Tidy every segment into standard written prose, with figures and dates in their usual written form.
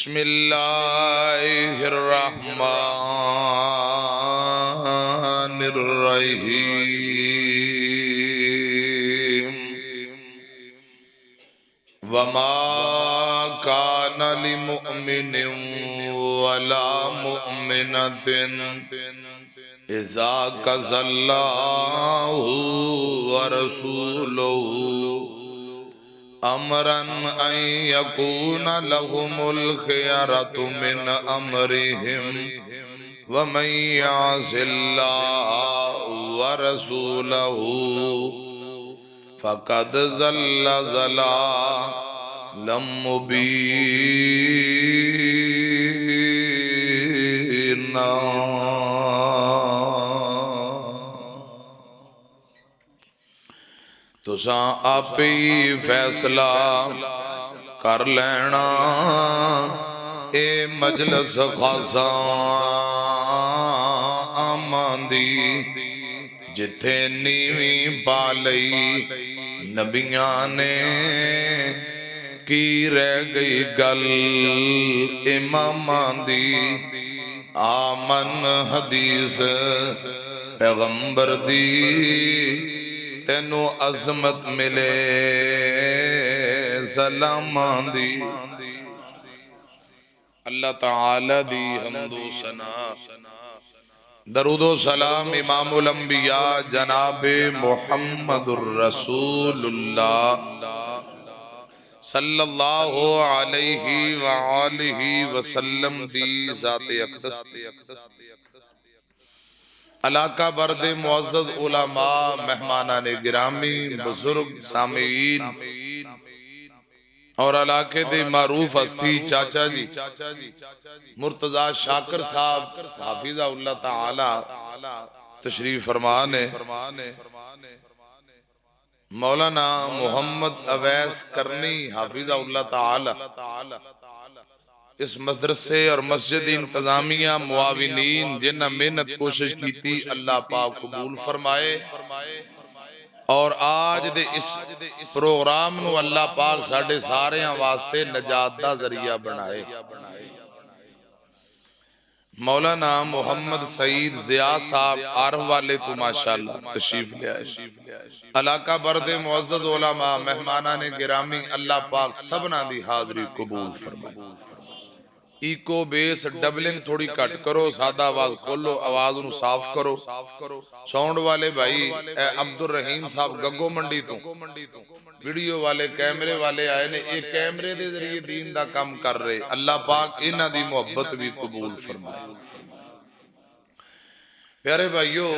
بسم اللہ الرحمن الرحیم وما كان لمؤمن ولا مؤمنة إذا قضى الله ورسوله امرا ان يكون لهم الخيرة من امرهم ومن يعص الله ورسوله فقد ضل ضلالا مبينا۔ تساں آپ ہی فیصلہ کر لینا، اے مجلس خاصا آماندی جتھے نیویں پا لئی نبیاں نے کی رہ گئی گل اماماں دی، آمن حدیث پیغمبر دی تینو عظمت ملے سلامان دی۔ اللہ تعالی دی حمد و ثنا، درود و سلام امام الانبیاء جناب محمد الرسول اللہ صلی اللہ علیہ وآلہ وسلم دی ذات اقدس دی۔ علاقہ برد معزز علماء، مہمانان گرامی، بزرگ سامعین اور علاقے دے معروف ہستی چاچا جی مرتضی شاکر صاحب حافظہ اللہ تعالی تشریف فرمان ہے، مولانا محمد اویس کرنی حافظہ اللہ تعالی، اس مدرسے اور مسجد انتظامیہ معاونین جنہ محنت کوشش کی تھی، اللہ پاک قبول فرمائے، اور آج دے اس پروگرام نو اللہ پاک ساڑھے سارے واسطے نجات دا ذریعہ بنائے۔ مولانا محمد سعید ضیاء صاحب عارف والے تو ماشاءاللہ تشریف لے آئے، علاقہ برد معزز علماء، مہمانان گرامی، اللہ پاک سبنا دی حاضری قبول فرمائے۔ ایکو بیس ڈبلنگ تھوڑی کٹ کرو، سادہ آواز کھولو، آواز انہوں صاف کرو۔ ساؤنڈ والے بھائی عبد الرحیم صاحب گنگو منڈی تو، ویڈیو والے کیمرے والے آئے نے، ایک کیمرے دے ذریعے دین دا کام کر رہے، اللہ پاک انہ دی محبت بھی قبول فرمائے۔ پیارے بھائیو،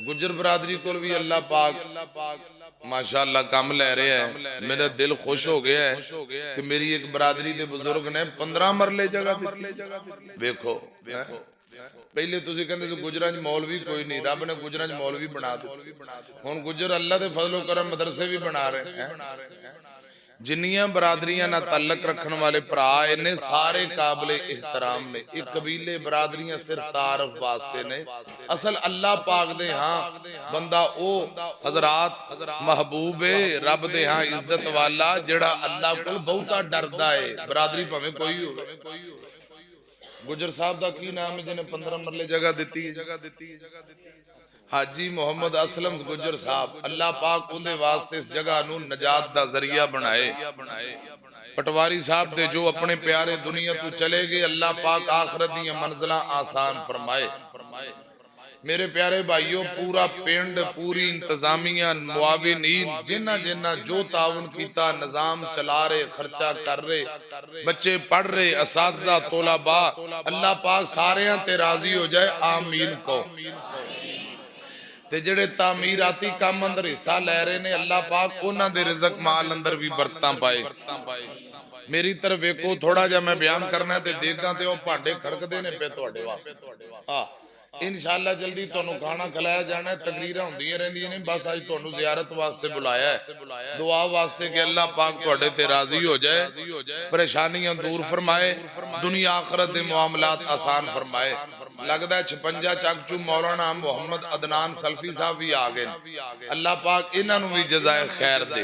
گجر برادری کو بھی اللہ پاک ماشاءاللہ کام لے رہے ہیں، میرا دل خوش ہو گیا ہے کہ میری ایک برادری دے بزرگ نے 15 مرلے جگہ دیتی۔ دیکھو پہلے تسی کہندے سے گجرانج مولوی کوئی نہیں، رب نے گجرانج مولوی بنا دے، ہون گجر اللہ دے فضل و کرم مدرسے بھی بنا رہے ہیں۔ جنیاں برادریاں نہ تعلق رکھن والے پرا انہیں سارے قابل احترام نے، ایک قبیلے برادریاں صرف تعارف واسطے نے، اصل اللہ پاک دے ہاں بندہ او حضرات محبوب رب دے ہاں عزت والا جڑا اللہ کو بہتا ڈردہ ہے، برادری پہمیں کوئی ہو۔ گجر صاحب دا کی نام ہے جنہیں 15 مرلے جگہ دیتی ہے؟ حاجی محمد اسلم گجر صاحب، اللہ پاک اندے واسطے اس جگہ نو نجات دا ذریعہ بنائے۔ پٹواری صاحب دے جو اپنے پیارے دنیا تو چلے گئے، اللہ پاک آخرت دیا منزلہ آسان فرمائے۔ میرے پیارے بھائیوں، پورا پینڈ، پوری انتظامیہ، معاونین جنہ جنہ جو تعاون کیتا، نظام چلا رہے، خرچہ کر رہے، بچے پڑھ رہے، اساتذہ، طلباء، اللہ پاک سارے ہیں تے راضی ہو جائے، آمین کو۔ تے جڑے تعمیراتی کام اندر حصہ لے رہے نے، اللہ پاک انہاں دے رزق مال اندر بھی برتاں پائے۔ میری طرف ایکو تھوڑا جا میں بیان کرنا ہے تے دیکھاں تے وہ پانڈے کھڑک دینے پہ توڑے واسطے۔ انشاءاللہ جلدی تونوں کھانا کھلایا جانا ہے، تقریرہ ہوں دیئے رہن دیئے نہیں، بس آج تونوں زیارت واسطے بلایا ہے، دعا واسطے کہ اللہ پاک توڑے تے راضی ہو جائے، پریشانیاں دور فرمائے، دنیا آخرت دے معاملات آسان فرمائے۔ لگتا ہے 56 چاکچو مولانا محمد عدنان سلفی صاحب بھی آگئے، اللہ پاک انہوں بھی جزائے خیر دے۔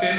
3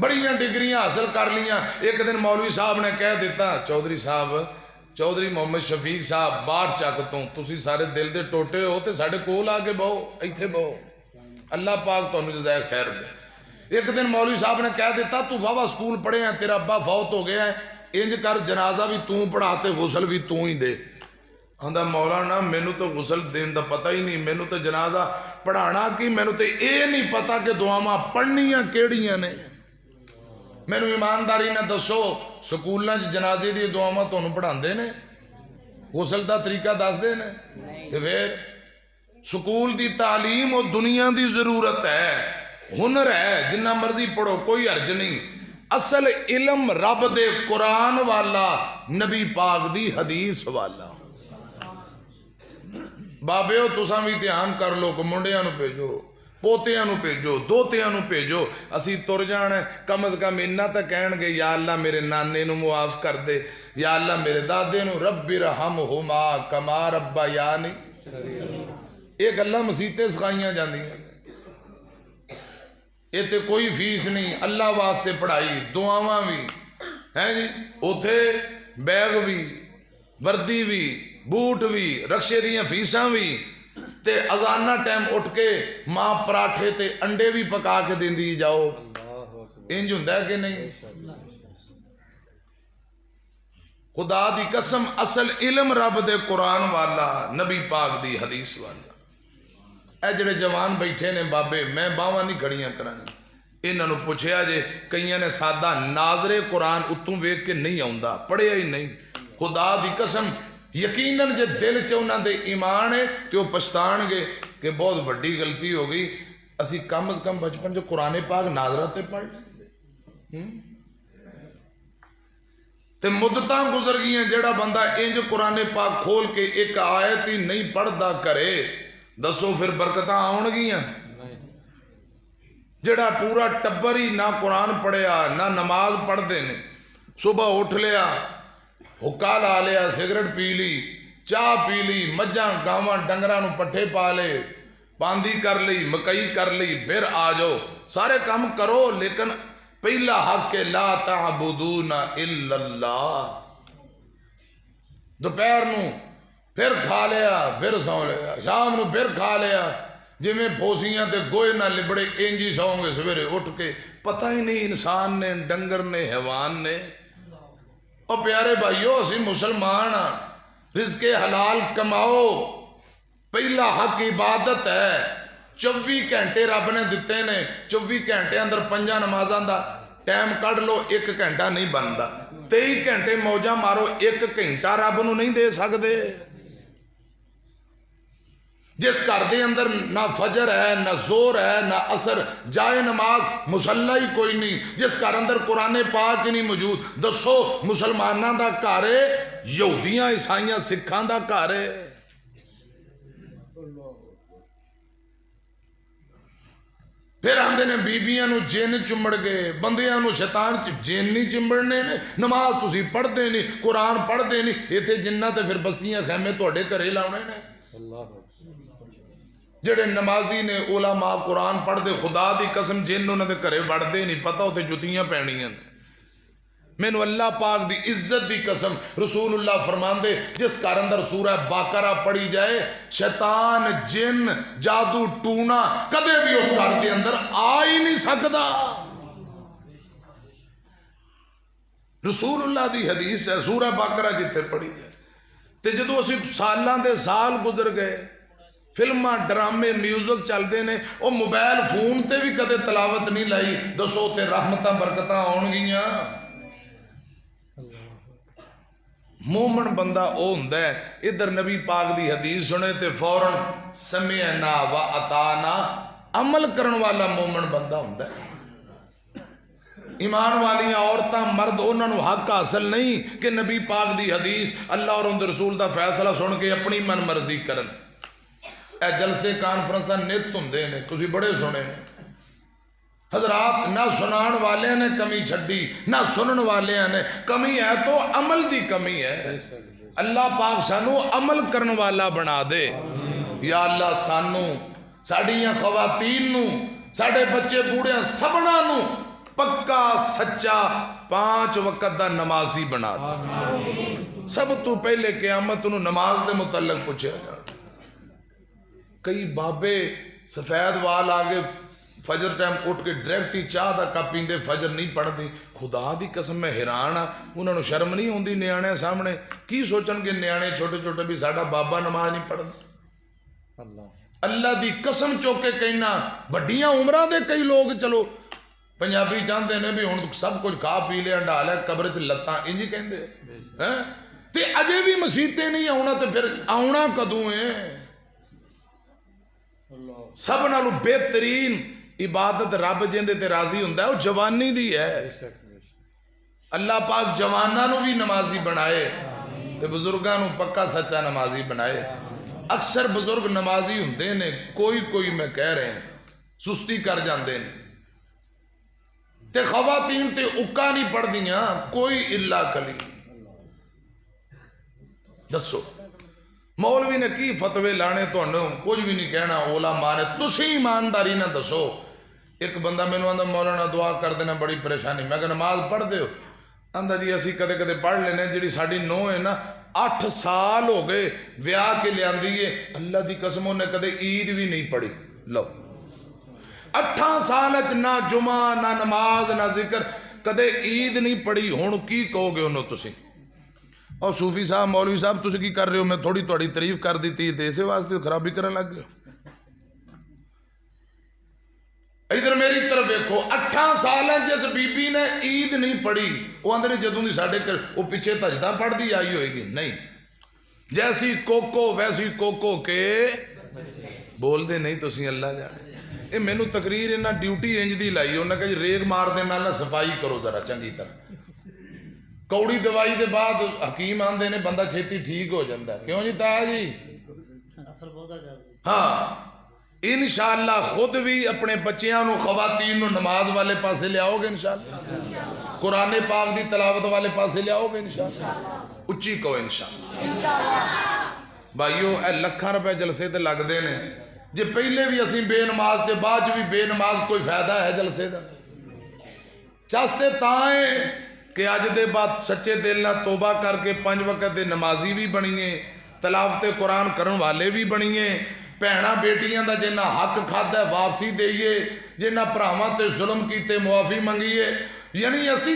بڑیاں ڈگریاں حاصل کر لیاں. ایک دن مولوی صاحب نے کہہ دیتا چودھری صاحب چودھری محمد شفیق صاحب باہر چک تو تسی سارے دل دے ٹوٹے ہو تے ساڈے کول آ کے بہو ایتھے بہو اللہ پاک تانوں جزائے خیر دے. ایک دن مولوی صاحب نے کہہ دیتا تو واوا سکول پڑھے ہیں تیرا ابا فوت ہو گیا ہے انج کر جنازہ بھی تو پڑھاتے غسل بھی تو ہی دے. آندا مولانا مینوں تو غسل دین دا پتہ ہی نہیں مینوں تو جنازہ پڑھانا کی مینوں تے اے نہیں پتا کہ دعاواں پڑھنیاں کیڑیاں نے. مینوں ایمانداری نہ دسو سکولاں جنازے دی دعاواں تانوں پڑھاندے نے غسل دا طریقہ دس دے نے تے پھر سکول دی تعلیم اور دنیا دی ضرورت ہے ہنر ہے جنہ مرضی پڑھو کوئی حرج نہیں. اصل علم رب دے قرآن والا نبی پاک دی حدیث والا. بابے ہو تساں بھی دھیان کر لو کہ منڈیاں نو بھیجو پوتیاں نو بھیجو دوتیاں نو بھیجو اسی تر جانا ہے کم از کم انہاں تے کہن گے یا اللہ میرے نانے نو معاف کر دے یا اللہ میرے دادے نو رب ارحمہما کما ربیانی. یہ گلاں مسیتیں سکھائیاں جاندیاں یہ تے کوئی فیس نہیں اللہ واسطے پڑھائی دعاواں بھی ہیں جی اوتھے بیگ بھی وردی بھی بوٹ بھی رکشے دیاں فیساں بھی تے ازانہ ٹائم اٹھ کے ماں پراٹھے تے انڈے بھی پکا کے دیندی جاؤ انج ہوندا ہے کہ نہیں. خدا دی قسم اصل علم رب دے قرآن والا نبی پاک دی حدیث والا. اے جڑے جوان بیٹھے نے بابے میں باواں نہیں کھڑیاں کرانی انہاں نو پوچھیا جے کئیاں نے سادہ ناظر قرآن اتوں ویکھ کے نہیں آوندا پڑھیا ہی نہیں. خدا دی قسم یقیناً جے دل چ انہاں دے ایمان ہے تے وہ پچھتان گے کہ بہت بڑی غلطی ہو گئی اسی کم از کم بچپن جو قرآن پاک ناظرہ تے پڑھ لیں تے مدتاں گزر گئی ہیں. جیڑا بندہ انج قرآن پاک کھول کے ایک آیت ہی نہیں پڑھدا کرے دسو پھر برکتاں آن گیاں. جیڑا پورا ٹبر ہی نہ قرآن پڑھیا نہ نماز پڑھ دے نے صبح اٹھ لیا حکا لا لیا سگریٹ پی لی چاہ پی لی مجھاں گاواں ڈنگراں نو پٹھے پا لے باندھی کر لی مکئی کر لی پھر آ جاؤ سارے کام کرو لیکن پہلا حق کہ لا تعبدون الا اللہ. دوپہر نو پھر کھا لیا پھر سو لیا شام نو پھر کھا لیا جی میں پھوسیاں تے گوئے نہ لبڑے انجی سوؤں گے سویرے اٹھ کے پتہ ہی نہیں انسان نے ڈنگر نے حیوان نے. اور پیارے بھائیو اسی مسلمان رزق حلال کماؤ پہلا حق عبادت ہے. 24 گھنٹے رب نے دیتے نے 24 گھنٹے اندر 5 نمازاں دا ٹائم کڑ لو 1 گھنٹہ نہیں بنتا 23 گھنٹے موجہ مارو 1 گھنٹہ رب نو نہیں دے سکتے. جس گھر دے اندر نہ فجر ہے نہ زور ہے نہ اثر جائے نماز مصلی ہی کوئی نہیں جس گھر اندر قرآن پاک ہی نہیں موجود دسو مسلماناں دا گھر ہے یہودیاں عیسائیاں سکھاں دا گھر ہے. پھر آندے نے بیبیاں نو جن چمڑ گئے بندیاں نو شیطان جن نہیں چمڑنے نے نماز تسی پڑھ دے نہیں قرآن پڑھ دے نہیں یہ تھے جنہ تے پھر بستیاں خیمے توڑے کرے لاؤنے نے. جڑے نمازی نے علماء قرآن پڑھ دے خدا دی قسم جن انہوں نے کرے بڑھ دے نہیں پتہ ہوتے جتیاں پہنیاں مینو اللہ پاک دی عزت دی قسم رسول اللہ فرمان دے جس کار اندر سورہ باقرہ پڑھی جائے شیطان جن جادو ٹونا کدے بھی اس کار کے اندر آ ہی نہیں سکتا. رسول اللہ دی حدیث ہے سورہ باقرہ جتے پڑھی جائے تے جدو اسی سالاں دے سال گزر گئے فلمہ ڈرامے میوزک چل دے نے او موبائل فون تے بھی کدے تلاوت نہیں لائی دسو تے رحمتاں برکتاں آن گیاں. مومن بندہ او ہوندا ہے ادھر نبی پاک دی حدیث سنے تے فوراً سمعنا و اطعنا عمل کرن والا مومن بندہ ہوندا ہے. ایمان والیاں عورتاں مرد انہاں نو حق حاصل نہیں کہ نبی پاک دی حدیث اللہ اور ان رسول دا فیصلہ سن کے اپنی من مرضی کرن. اے جلسے کانفرنساں نت ہوندے نے تسی بڑے سنے نے حضرات نہ سنان والے نے کمی چھڈی نہ سنن والے نے کمی ہے تو عمل دی کمی ہے. اللہ پاک سانو عمل کرن والا بنا دے. یا اللہ سانو ساڑیاں خواتین نو ساڑے بچے بوڑھے سبنا نو پکا سچا 5 وقت دا نمازی بنا دے۔ سب تو پہلے قیامت انہوں نماز دے متعلق پوچھا جا۔ کئی بابے سفید وال آگے فجر ٹائم اٹھ کے ڈائریکٹ ہی چاہ دا کپ پیندے، فجر نہیں پڑھ دی۔ خدا دی قسم میں حیران ہاں، انہوں نے شرم نہیں ہوندی نیانے سامنے؟ کی سوچن کے نیانے چھوٹے چھوٹے بھی ساڈا بابا نماز نہیں پڑھ دی؟ اللہ دی قسم چوکے کہنا بڑیاں عمرہ دے کئی لوگ چلو پنجابی چاہتے ہیں بھی ہوں سب کچھ کھا پی لیا ڈھا لیا قبر چ لتاں انجی کہندے تے اجے بھی مسیطے نہیں آنا تے پھر آنا کدوں ہے؟ سب نالو بہترین عبادت رب جیندے تے راضی ہوندا ہے وہ جوانی دی ہے۔ اللہ پاک جواناں نو بھی نمازی بنائے تے بزرگاں نو پکا سچا نمازی بنائے۔ اکثر بزرگ نمازی ہوندے نے، کوئی میں کہہ رہے ہیں سستی کر جاندے نے تے خواتین تے اکا نہیں پڑھ دیاں کوئی اللہ کلی۔ دسو مولوی نے کی فتوے لانے تو انہوں کچھ بھی نہیں کہنا، اولا مانے تسی ایمانداری نہ دسو۔ ایک بندہ میں نے آندھا مولانا دعا کر دینا بڑی پریشانی، میں کہ نماز پڑھ دے ہو؟ آندھا جی اسی کدے کدے پڑھ لینے، جڑی ساڑی نو ہے نا 8 سال ہو گئے ویاہ کے لے آندھی ہے، اللہ دی قسموں نے کدے عید بھی نہیں پڑھی۔ لو 8 سالت نہ جمعہ نہ نماز نہ ذکر، کدے عید نہیں پڑھی، ہون کی کہو گے انہوں تسی؟ اور صوفی صاحب مولوی صاحب تسی کی کر رہے ہو؟ میں تھوڑی توڑی تعریف کر دیتی ہے اسے واسطے خرابی کرنے لگ گئے۔ ادھر میری طرف دیکھو 8 سال جس بی بی نے عید نہیں پڑھی، وہ اندر جدوں دی ساڑھے کر وہ پیچھے تجدہ پڑھ دی آئی ہوئے گی؟ نہیں، جیسی کوکو ویسی کوکو کے بول دے نہیں تسی اللہ جانے۔ اے میں نو تقریر انہا ڈیوٹی انج دی لائی، انہا کہ ریگ مار دے نالا صفائی کرو ذرا چنگی طرح۔ کوڑی دوائی دے بعد حکیم آندے نے بندہ چھیتی ٹھیک ہو جاندہ ہے، کیوں جی تایا جی؟ ہاں انشاءاللہ خود بھی اپنے بچیاں نو خواتین نو نماز والے پاسے لے آؤ گے انشاءاللہ، قرآن پاک دی تلاوت والے پاسے لے آؤ گے انشاءاللہ، اچھی کو انشاءاللہ۔ بھائیو اے لکھاں روپے جلسے تے لگ دے نے، جے پہلے بھی اسی بے نماز سے بعد بھی بے نماز کوئی فائدہ ہے جلسے دا؟ چاستے تائیں کہ آج دے بعد سچے دل نہ توبہ کر کے 5 وقت دے نمازی بھی بنیے، تلاوت قرآن کرن والے بھی بنیے، پہنا بیٹیاں دا جنہ حق کھادا ہے واپسی دئیے، جنہ پراواں تے ظلم کیتے معافی منگیے، یعنی اسی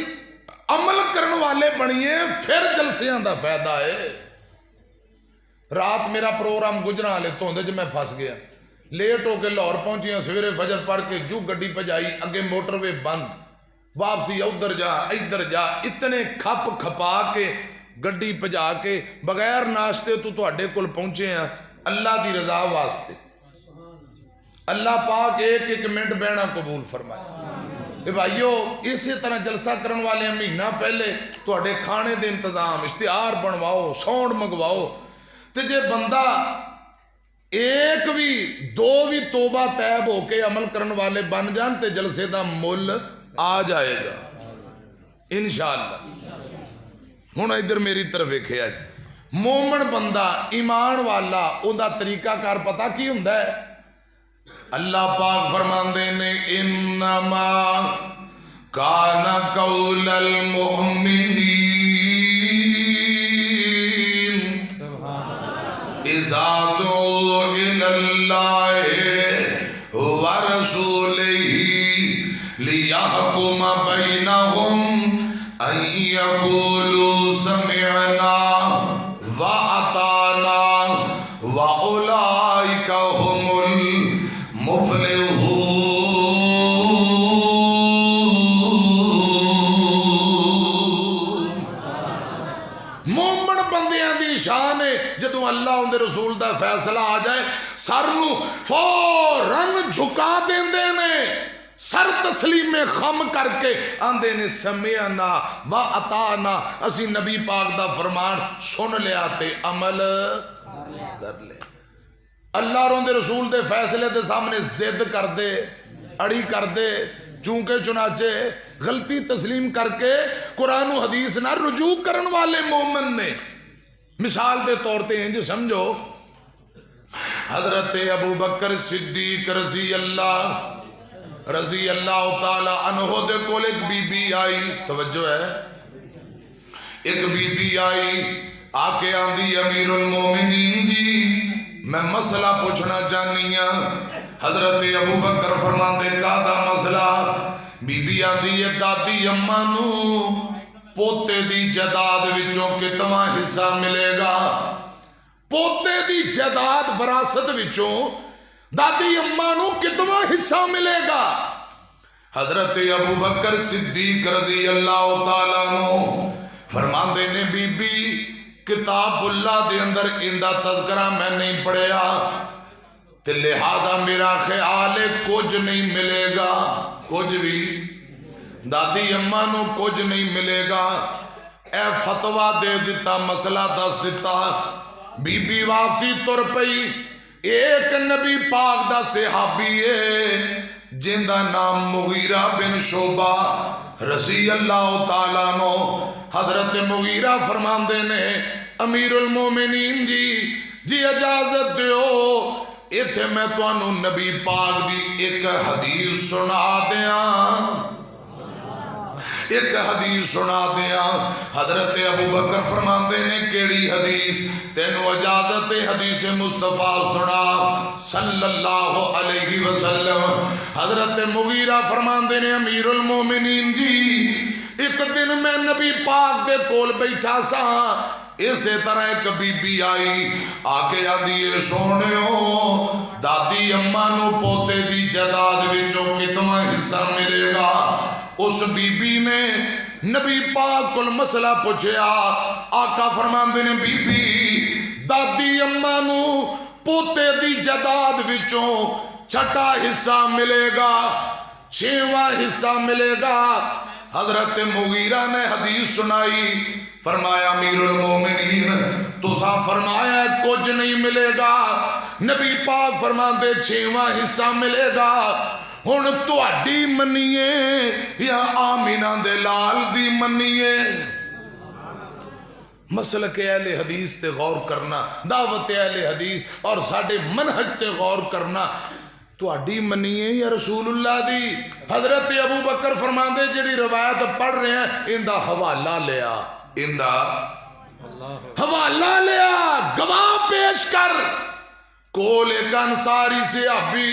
عمل کرن والے بنیے، پھر جلسیاں دا فائدہ ہے۔ رات میرا پروگرام گجراں لے توندے جو میں پھنس گیا، لیٹ ہو کے لاہور پہنچیاں، سویرے فجر پڑھ کے جو گڈی پجائی، اگے موٹر وے بند، واپسی ادھر جا ادھر جا، اتنے کھپ کھپا کے گڈی پجا کے بغیر ناشتے تو تواڈے کول پہنچے ہیں اللہ دی رضا واسطے۔ اللہ پاک ایک ایک منٹ بہنا قبول فرمائے۔ اے بھائیو اسی طرح جلسہ کرن والے مہینہ پہلے تواڈے کھانے دے انتظام اشتہار بنواؤ، ساؤنڈ منگواؤ، تے جے بندہ ایک بھی 2 بھی توبہ تائب ہو کے عمل کرن والے بن جان تے جلسے دا مول آ جائے گا انشاءاللہ۔ ہن ادھر میری طرف ویکھیا ہے، مومن بندہ ایمان والا اون دا طریقہ کار پتہ کی ہوندا ہے؟ اللہ پاک فرماندے نے انما کان قول المؤمنین اذا دعوا الی اللہ ورسولہ لِيَحْكُمَ بَيْنَهُمْ أَن يَقُولُوا سَمِعْنَا وَأَطَعْنَا وَأُولَئِكَ هُمُ الْمُفْلِحُونَ۔ مومن بندیاں دی شان ہے جدوں اللہ ان دے رسول دا فیصلہ آ جائے سر نو فوراً جھکا دیندے نے، سر تسلیم خم کر کے آندے نے سمعنا و اطعنا، اسی نبی پاک دا فرمان سن لیا تے عمل کر لے۔ اللہ اور دے رسول دے فیصلے دے سامنے زد کر دے، اڑی کر دے، چونکہ چنانچہ غلطی تسلیم کر کے قرآن و حدیث نہ رجوع کرن والے مومن نے۔ مثال دے طور تے ہیں جو سمجھو حضرت ابو بکر صدیق رضی اللہ رضی اللہ تعالی عنہ دے کول ایک بی بی آئی، توجہ ہے، ایک بی بی آئی آکے آندھی امیر المومنین جی میں مسئلہ پوچھنا چاہنی ہاں۔ حضرت ابو بکر فرماتے کا دا مسئلہ؟ بی بی آندھی ہے دادی اماں نو پوتے دی جداد وچوں کتنا حصہ ملے گا؟ پوتے دی جداد وراثت وچوں دادی اماں نو کتنا حصہ ملے گا؟ حضرت ابو بکر صدیق رضی اللہ تعالیٰ عنہ فرماندے نے بی بی کتاب اللہ دے اندر اندہ تذکرہ میں نہیں پڑھیا تے لہذا میرا خیال ہے کچھ نہیں ملے گا، کچھ بھی دادی اماں نو کچھ نہیں ملے گا۔ اے فتوہ دے دیتا، مسئلہ دس دیتا، بی بی واپسی تر پئی۔ ایک نبی پاک دا صحابی ہے جن دا نام مغیرہ بن شعبہ رضی اللہ تعالیٰ عنہ۔ حضرت مغیرہ فرماندے نے امیر المومنین جی اجازت دیو ایتھے میں توانو نبی پاک دی ایک حدیث سنا دیاں، ایک حدیث سنا دیا۔ حضرت ابو بکر فرماندے نے کیڑی حدیث؟ تینو اجازت حدیث مصطفیٰ سنا صلی اللہ علیہ وسلم۔ حضرت مغیرہ فرماندے نے امیر المومنین جی ایک دن میں نبی پاک دے کول بیٹھا سا، اسی طرح ایک بی بی آئی آکے آدھیے سونیو دادی اماں نو پوتے دی جداد وچوں کتنا حصہ ملے گا؟ اس بی بی نے نبی پاک کل مسئلہ پوچھیا۔ آقا فرماندے نے بی بی دادی اماں نو پوتے دی جداد وچوں چھٹا حصہ ملے گا، 6واں حصہ ملے گا۔ حضرت مغیرہ نے حدیث سنائی، فرمایا امیر المومنین تسا فرمایا کچھ نہیں ملے گا، نبی پاک فرماندے 6واں حصہ ملے گا۔ ہن تہاڈی منیے یا آمینہ دے لال دی منیے؟ مسلک اہل حدیث تے غور کرنا، دعوت اہل حدیث اور ساڈے منہج تے غور کرنا، تہاڈی منیے یا رسول اللہ دی؟ حضرت ابو بکر فرماندے جڑی روایت پڑھ رہے ہیں ان دا حوالہ لیا، ان دا حوالہ لیا، گواہ پیش کر۔ کول ایک انصاری صحابی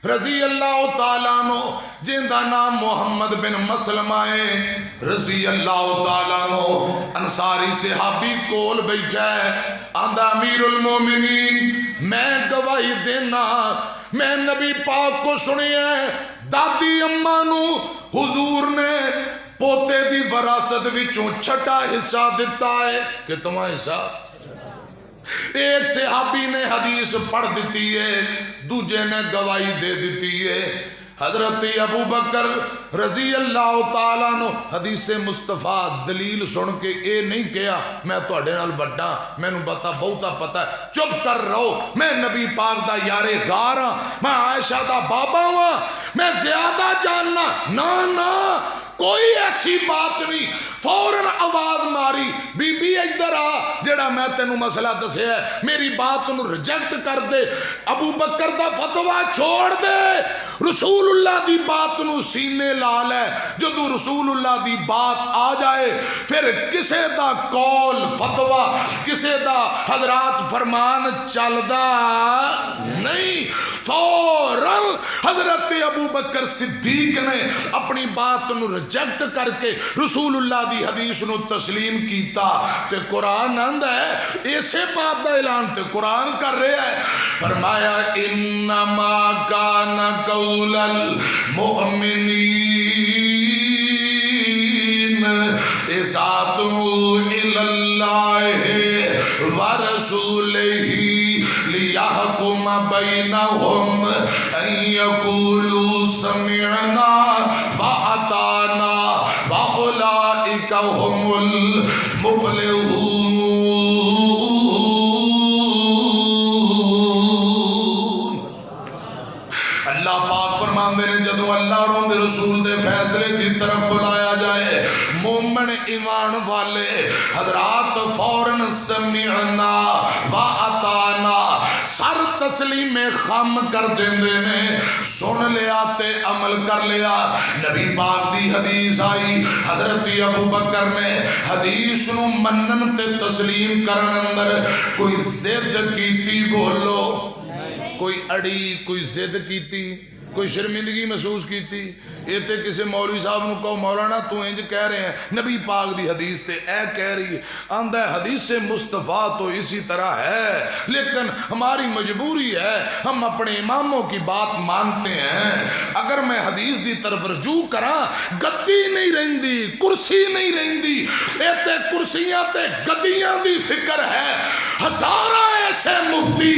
رضی اللہ تعالیٰ عنہ جن دا نام محمد بن مسلمہ ہے رضی اللہ تعالیٰ عنہ، انصاری صحابی کول بیٹھا ہے، آندہ امیر المومنین میں گواہی دینا، میں نبی پاک کو سنی ہے دادی اماں نو حضور نے پوتے دی وراثت وچوں چھٹا حصہ دیتا ہے۔ کتنا حصہ؟ ایک صحابی نے حدیث پڑھ دیتی ہے، دوجے نے گواہی دے دیتی ہے۔ حضرت ابو بکر رضی اللہ تعالیٰ عنہ حدیث مصطفیٰ دلیل سن کے اے نہیں کہا میں تواڈے نال بڑا، مینوں بہتا پتہ ہے، چپ کر رہو، میں نبی پاک دا یارے غار ہاں، میں عائشہ دا بابا ہاں، میں زیادہ جاننا، نا کوئی ایسی بات نہیں۔ فوراً آواز ماری بی بی ادھر آ، جڑا میں تینوں مسئلہ دسے ہے میری بات نو ریجیکٹ کر دے، ابو بکر دا فتویٰ چھوڑ دے، رسول اللہ دی بات نو سینے لال ہے۔ جدو رسول اللہ دی بات آ جائے پھر کسے دا قول فتویٰ، کسے دا حضرات فرمان چلدا نہیں۔ فوراً حضرت ابو بکر صدیق نے اپنی بات نو ریجیکٹ کر کے رسول اللہ دی حدیث نو تسلیم کیتا، تے قرآن آندا ہے اسے بات دا اعلان تے قرآن کر رہا ہے، فرمایا انما کان قول المؤمنین اذا دعوا الی اللہ ورسولہ لیحکم بینہم ان یقولوا سمعنا واطعنا واولئک هم المفلحون۔ اللہ پاک فرماندے نے جدو اللہ اور دے رسول دے فیصلے کی طرف بلایا جائے مومن ایمان والے حضرات فوراً سمعنا واطعنا، سر تسلیم خم کر دیندے نے سن لیا تے عمل کر لیا نبی پاک دی حدیث آئی حضرت ابو بکر نے حدیث نو منن تے تسلیم کرن اندر کوئی ضد کیتی بولو کوئی اڑی کوئی ضد کیتی کوئی شرمندگی محسوس کیتی یہ تے کسی مولوی صاحب نو کہو مولانا تو انج کہہ رہے ہیں نبی پاک دی حدیث تے اے کہہ رہی ہے آندہ ہے حدیث مصطفیٰ تو اسی طرح ہے لیکن ہماری مجبوری ہے ہم اپنے اماموں کی بات مانتے ہیں اگر میں حدیث دی طرف رجوع کراں گدی نہیں رہندی کرسی نہیں رہندی اے تے کرسیاں تے گدیاں دی فکر ہے ہزارہ ایسے مفتی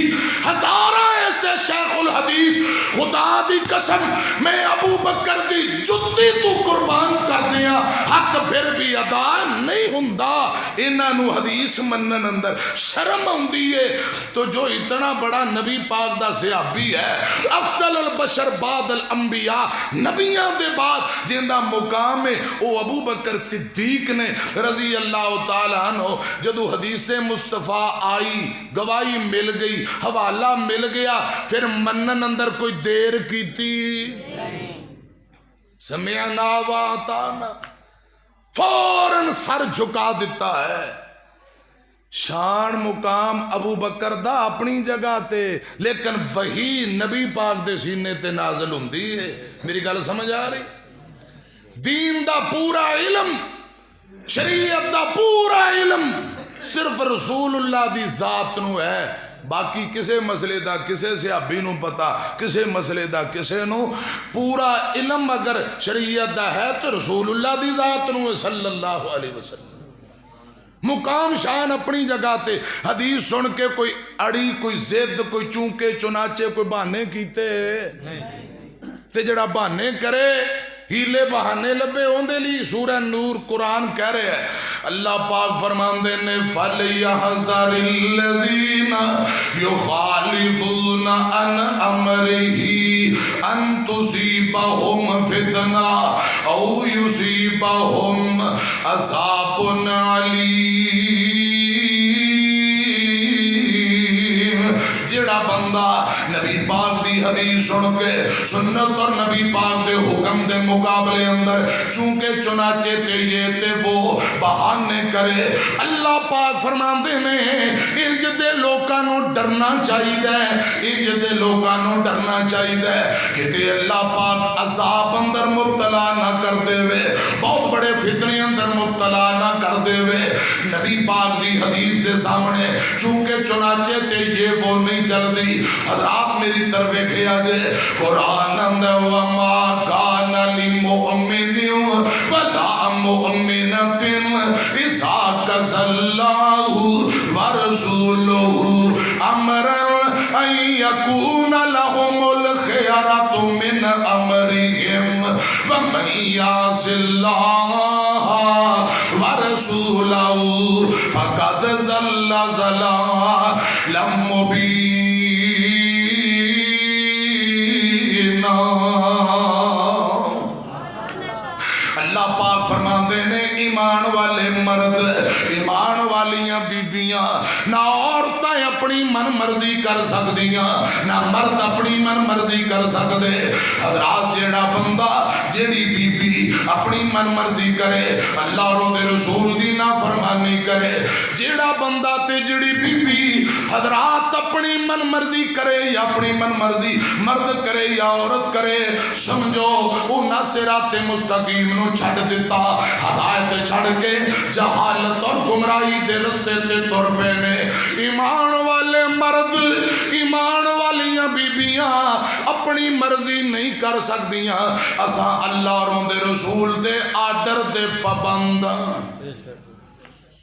ہزارہ ایسے شیخ الحدیث خدا دی قسم میں ابو بکر دی جتی تو قربان کر دیا حق پھر بھی ادا نہیں ہوندا انہاں نو حدیث منن اندر شرم ہوندی ہے تو جو اتنا بڑا نبی پاک دا صحابی ہے افضل البشر بعد الانبیاء نبیاں دے بعد جندا مقام ہے او ابو بکر صدیق نے رضی اللہ تعالی عنہ جدو حدیث مصطفیٰ آئی گواہی مل گئی حوالہ مل گیا پھر منن اندر کوئی دیر کیتی سمعنا واتانا فوراً سر جھکا دیتا ہے شان مقام ابو بکر دا اپنی جگہ تے لیکن وہی نبی پاک دے سینے تے نازل ہوندی ہے میری گل سمجھ آ رہی دین دا پورا علم شریعت دا پورا علم صرف رسول اللہ دی ذات نو ہے باقی کسے مسئلے دا کسے صحابی نو پتا کسے مسئلے دا کسے نو پورا علم اگر شریعت دا ہے تو رسول اللہ دی ذات نو ہے صلی اللہ علیہ وسلم مقام شان اپنی جگہ تے حدیث سن کے کوئی اڑی کوئی زد کوئی چونکے چنانچے کوئی بہانے کیتے تے جڑا بہانے کرے ہیلے بہانے لبے ہوندے لی سورہ نور قرآن کہہ رہے ہیں اللہ پاک فرماندے نے فَلْيَحْذَرِ الَّذِينَ يُخَالِفُونَ عَنْ أَمْرِهِ أَن تُصِيبَهُمْ فِتْنَةٌ أَوْ يُصِيبَهُمْ عَذَابٌ عَلِيمٌ جڑا بندہ نبی پاک دی حدیث سن کے سنت اور نبی پاک دے حکم دے مقابلے اندر چونکہ چنانچے تے یہ تے وہ بہانے کرے اللہ پاک فرماندے نے انج دے لوکانوں ڈرنا چاہی دے انج دے لوکانوں ڈرنا چاہی دے کہ تے اللہ پاک عذاب اندر مبتلا نہ کر دے وے بہت بڑے فتنے اندر مبتلا نہ کر دے وے نبی پاک دی حدیث دے سامنے چونکہ چنانچے تے یہ وہ نہیں چل دی حضرات میری طرف کیا دے قرآن اندر وما کان لمؤمن ولا مؤمنۃ اذا قضى اللہ ورسولہ امرا ان یکون لهم الخیرۃ من امرهم ومن یعص اللہ ورسولہ فقد ضل ضلالا مبینا اللہ پاک فرماندے نے ایمان والے مرد ایمان والیاں بیبیاں نہ عورتیں اپنی من مرضی کر سکدیاں نہ مرد اپنی من مرضی کر سکدے حضرات جیڑا بندہ جیڑی بی بی اپنی من مرضی کرے اللہ اور دے رسول دی نافرمانی کرے جیڑا بندہ تے جیڑی بی بی حضرات اپنی من مرضی کرے یا اپنی من مرضی مرد کرے یا عورت کرے سمجھو انہاں صراط مستقیم نو چھڑ دیتا ہدایت چھڑ کے جہالت اور گمراہی دے رستے تے تر پینے ایمان والے مرد ایمان والیاں بیبیاں اپنی مرضی نہیں کر سکدیاں اساں اللہ اور دے رسول دے آرڈر دے پابند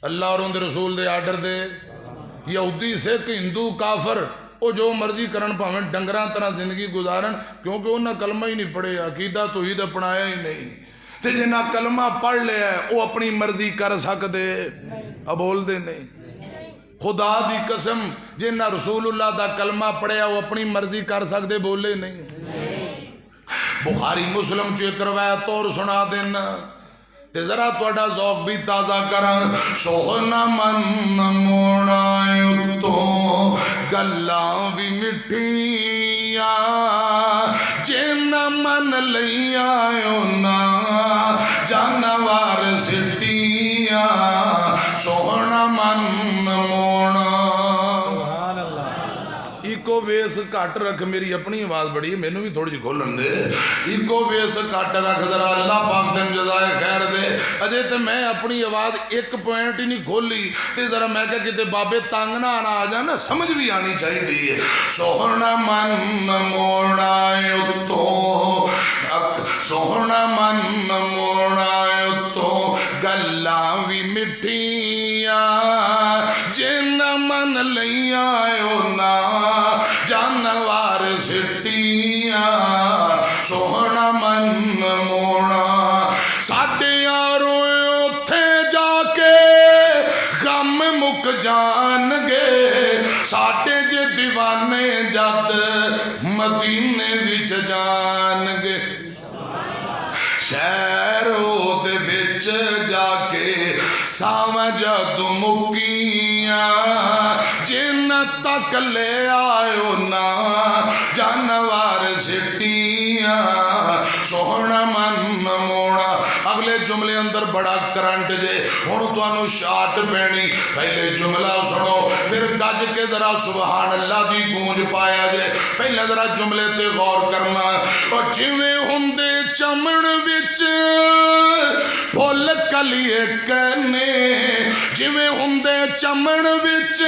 اللہ اور دے رسول دے آرڈر دے یہودی سکھ ہندو کافر وہ جو مرضی کرن پاویں ڈنگراں طرح زندگی گزارن کیونکہ انہاں کلمہ ہی نہیں پڑھے عقیدہ توحید اپنایا ہی نہیں تے جنہاں کلمہ پڑھ لیا ہے وہ اپنی مرضی کر سکدے اب بول دے نہیں خدا دی قسم جنہاں رسول اللہ دا کلمہ پڑھیا وہ اپنی مرضی کر سکدے بولے نہیں بخاری مسلم چو ایک روایت اور سنا دینا تے ذرا توڑا ذوق بھی تازہ کرن سوہنا من موڑائیو تو گلاں بھی مٹھیاں جے نہ من لیا نا جانور سٹیاں سوہنا من موڑا ایکو بیس کٹ رکھ میری اپنی آواز بڑی ہے میں نے بھی تھوڑی جی کھولن دے ایکو بیس کٹ رکھ ذرا اللہ پاک دن جزائے خیر دے اجے تے میں اپنی آواز ایک پوائنٹ ہی نہیں کھولی تے ذرا میں کہا کہ تے بابے تانگنا آنا آ جانا سمجھ بھی آنی چاہیے دیئے سوہنا من موڑا تو سوہنا من موڑا تو گلاں بھی مٹھیاں جن من لیا نا جانور سٹیاں سوہنا من موڑا ساڈے یاروں اوتھے جا کے غم مک جان گے ساڈے جے دیوانے جد مدینے وچ جان گے شہروں دے وچ جا کے ساواں جد مکیاں جن تک لے آئیو نا جانور سٹیاں سوہنا من موڑا اگلے جملے اندر بڑا کرنٹ جے ہن تانوں شاٹ پینی پہلے جملہ سنو پھر گج کے ذرا سبحان اللہ دی گونج پایا جے پہلے ذرا جملے تے غور کرنا اور جویں ہوندے چمن وچ پھل کلیے کنے جویں ہوندے چمن وچ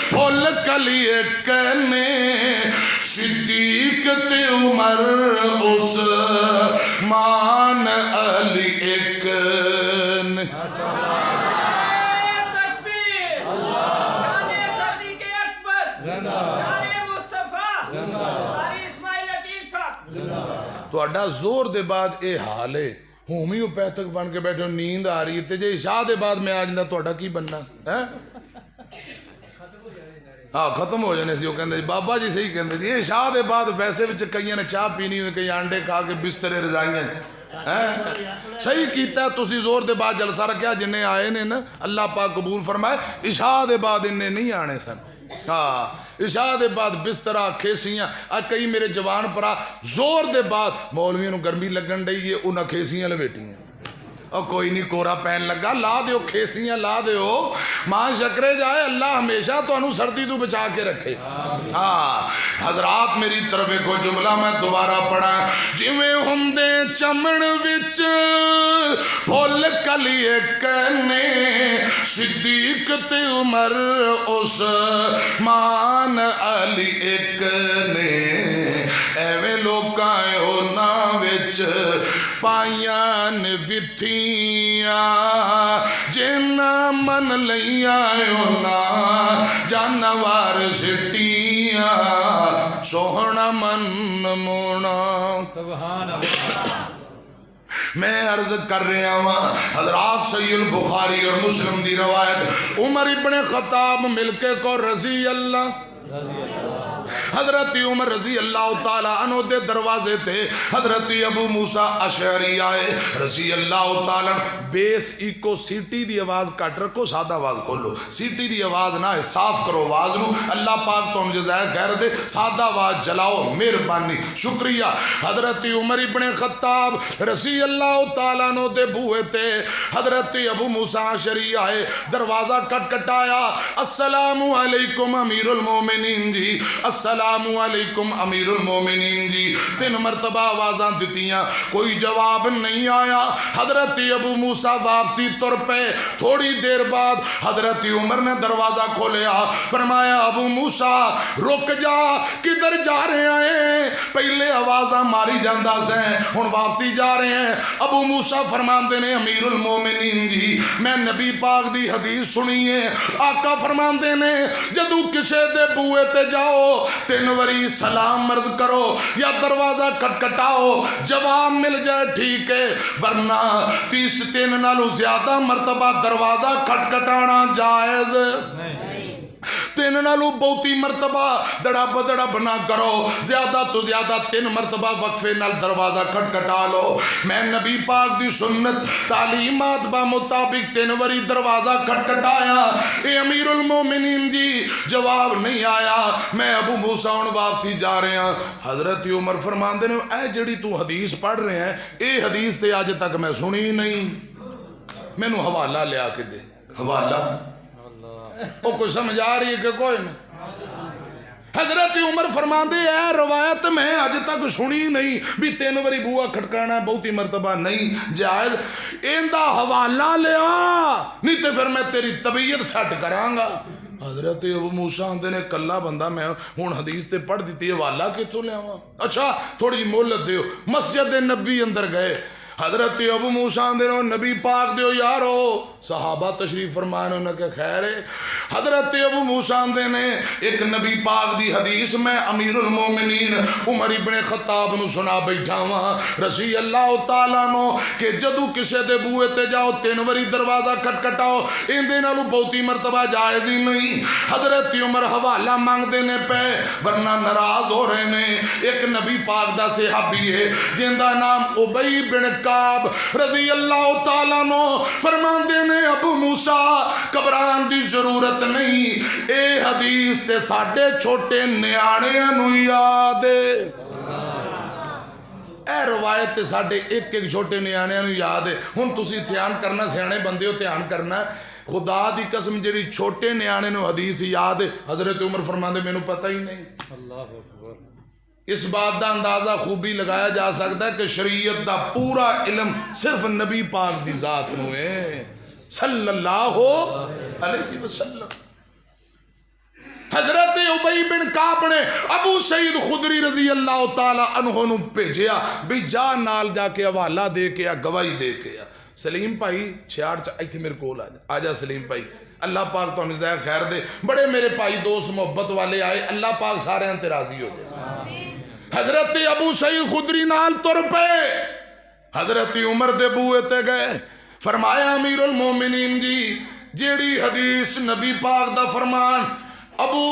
پھل کلیے کنے صدیق تے عمر عثمان علی ایک نے تکبیر شان صدیق اکبر شان مصطفیٰ قاری اسماعیل عتیق صاحب تہاڈا زور دے بعد اے حال ہے ہومیوپیتھک بن کے بیٹھے نیند آ رہی ہے تے جے عشاء دے بعد میں آ جندا تہاڈا کی بننا ہے ہاں ختم ہو جانے سی وہ کہندے بابا جی صحیح کہندے جی عشاء دے بعد ویسے وچ کئیاں نے چاہ پینی ہوئی کئی انڈے کھا کے بسترے رضائیاں صحیح کیتا ہے تسی زور دے بعد جلسہ رکھیا جنہیں آئے نے نا اللہ پاک قبول فرمائے عشاء دے بعد انہیں نہیں آنے سن ہاں عشاء دے بعد بسترہ کھیسیاں کئی میرے جوان پرا زور دے بعد مولویوں گرمی لگن ڈئی ہے انہاں کھیسیاں لویٹی ہیں اور کوئی نہیں کورا پین لگا لا دیو کھیسیاں لا دیو ماں شکرے جائے اللہ ہمیشہ تو انہوں سردی تو بچا کے رکھے ہاں حضرات میری طرف کو جملہ میں دوبارہ پڑھا جویں ہوندے چمن وچ پھل کلیے کنے صدیق تے عمر عثمان علی ایک نے ایویں لوکاں انہاں وچ پائیاں وتھیاں جن من لیا نا جانور سٹیاں سوہنا من موڑا سبحان اللہ میں عرض کر رہا ہوں حضرات صحیح البخاری اور مسلم دی روایت عمر ابن خطاب ملکے کو رضی اللہ حضرت عمر رضی اللہ تعالیٰ عنہ دے دروازے تھے حضرت ابو موسیٰ اشعری آئے رضی اللہ تعالیٰ بیس ایکو سیٹی دی آواز کٹ رکھو سادہ آواز کھولو سیٹی دی آواز نہ ہے صاف کرو آواز نو اللہ پاک تو جزائے خیر دے سادہ آواز جلاؤ مہربانی شکریہ حضرت عمر ابن خطاب رضی اللہ تعالیٰ عنہ دے بوئے تھے حضرت ابو موسیٰ اشعری آئے دروازہ کٹایا السلام علیکم امیر المومنین جی السلام علیکم امیر المومنین جی 3 مرتبہ آوازاں دیتیاں کوئی جواب نہیں آیا حضرت ابو موسیٰ واپسی تر پہ تھوڑی دیر بعد حضرت عمر نے دروازہ کھولیا فرمایا ابو موسیٰ رک جا کدھر جا رہے ہیں پہلے آوازاں ماری جاندہ سے ہن واپسی جا رہے ہیں ابو موسیٰ فرماندے نے امیر المومنین جی میں نبی پاک دی حدیث سنیے آقا فرماندے نے جدو کسے دے بوئے تے جاؤ 3 وری سلام مرض کرو یا دروازہ کٹکٹاؤ جواب مل جائے ٹھیک ہے ورنہ 30 نالو زیادہ مرتبہ دروازہ کٹکٹانا جائز تین نالوں بہتی مرتبہ دڑب نہ کرو، زیادہ تو زیادہ 3 مرتبہ وقفے نال دروازہ کھٹکھٹا لو۔ میں نبی پاک دی سنت تعلیمات با مطابق 3 واری دروازہ کھٹکھٹایا، اے امیر المومنین جی جواب نہیں آیا۔ میں ابو موسیٰ ہن واپسی جا رہے ہیں، حضرت عمر فرماندے نے اے جڑی تو حدیث پڑھ رہے ہیں اے حدیث تے آج تک میں سنی نہیں، میں نو حوالہ لیا کے دے۔ حوالہ وہ کوئی سمجھ آ رہی ہے کہ کوئی نہیں؟ حضرت عمر فرماندے اے روایت میں آج تک سنی نہیں بھی 3 واری بوا کھٹکانا بہتی مرتبہ نہیں جائز، ایندہ حوالہ لیا نہیں تے پھر میں تیری طبیعت سٹ کرانگا۔ حضرت ابو موسیٰ آندے نے کلا بندہ میں ہون حدیث تے پڑھ دیتی ہے، حوالہ کتوں لے آواں؟ اچھا تھوڑی مہلت دیو۔ مسجد نبی اندر گئے، حضرت ابو موسیٰ آندے نے نبی پاک دیو یارو، صحابہ تشریف فرمائے انہوں نے کہ خیر ہے۔ حضرت ابو موسیٰ آندے نے ایک نبی پاک دی حدیث میں امیر المومنین عمر ابن خطاب نو سنا بیٹھا ہوا رضی اللہ تعالیٰ نو کہ جدو کسے دے بوئے تے جاؤ 3 واری دروازہ کھٹکھٹاؤ، ان دے نالو بہتی مرتبہ جائز ہی نہیں۔ حضرت عمر حوالہ مانگ دینے پہ ورنہ ناراض ہو رہے نے۔ ایک نبی پاک دا صحابی ہے جن دا نام ابی بن کعب رضی اللہ تعالیٰ نو فرمان دینے ابو موسیٰ گھبران دی ضرورت نہیں، اے حدیث تے ساڑھے چھوٹے نیانے انو یاد ہے، اے روایت تے ساڑھے ایک چھوٹے نیانے انو یاد ہے۔ ہن تسی دھیان کرنا، سیانے بندے ہو دھیان کرنا، خدا دی قسم جڑی چھوٹے نیانے نو حدیث یاد ہے، حضرت عمر فرماندے میں نو پتہ ہی نہیں۔ اللہ اکبر۔ اس بات دا اندازہ خوبی لگایا جا سکتا ہے کہ شریعت دا پورا علم صرف نبی پاک دی ذات نو ہے صلی اللہ علیہ وسلم۔ حضرت ابی بن کعب نے ابو سعید خدری رضی اللہ تعالی عنہ نو بھیجیا بھی جا نال جا کے حوالہ دے کے آ، گواہی دے کے آ۔ سلیم بھائی 66 ایتھے میرے کول آ جا سلیم بھائی، اللہ پاک تو نزاہ خیر دے، بڑے میرے بھائی دوست محبت والے آئے، اللہ پاک سارے انتے راضی ہو جائے۔ حضرت ابو سعید خدری نال تر پہ حضرت عمر دے بوئے تے گئے، فرمایا امیر المومنین جی جیڑی حدیث نبی پاک دا فرمان ابو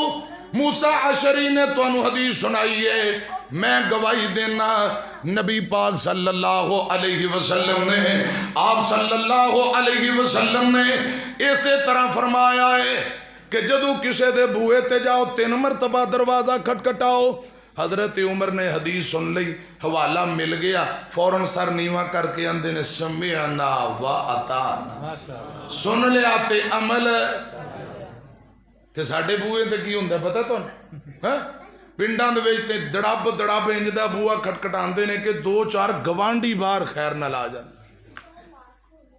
موسیٰ عشری نے تو انو حدیث سنائی ہے، میں گواہی دینا نبی پاک صلی اللہ علیہ وسلم نے، آپ صلی اللہ علیہ وسلم نے ایسے طرح فرمایا ہے کہ جدو کسے دے بوئے تے جاؤ 3 مرتبہ دروازہ کھٹکھٹاؤ۔ حضرت عمر نے حدیث سن لی، حوالہ مل گیا، فوراں سر نیواں کر کے اندے نے سمعنا و اطعنا، سن لیا تے عمل تے ساڑھے بوئے تے کی ہوندہ پتہ تو پنڈاں دے وچ تے دڑاب انج دا بوا کھٹکھٹاندے نے کہ 2-4 گوانڈی بار خیر نہ لا جان۔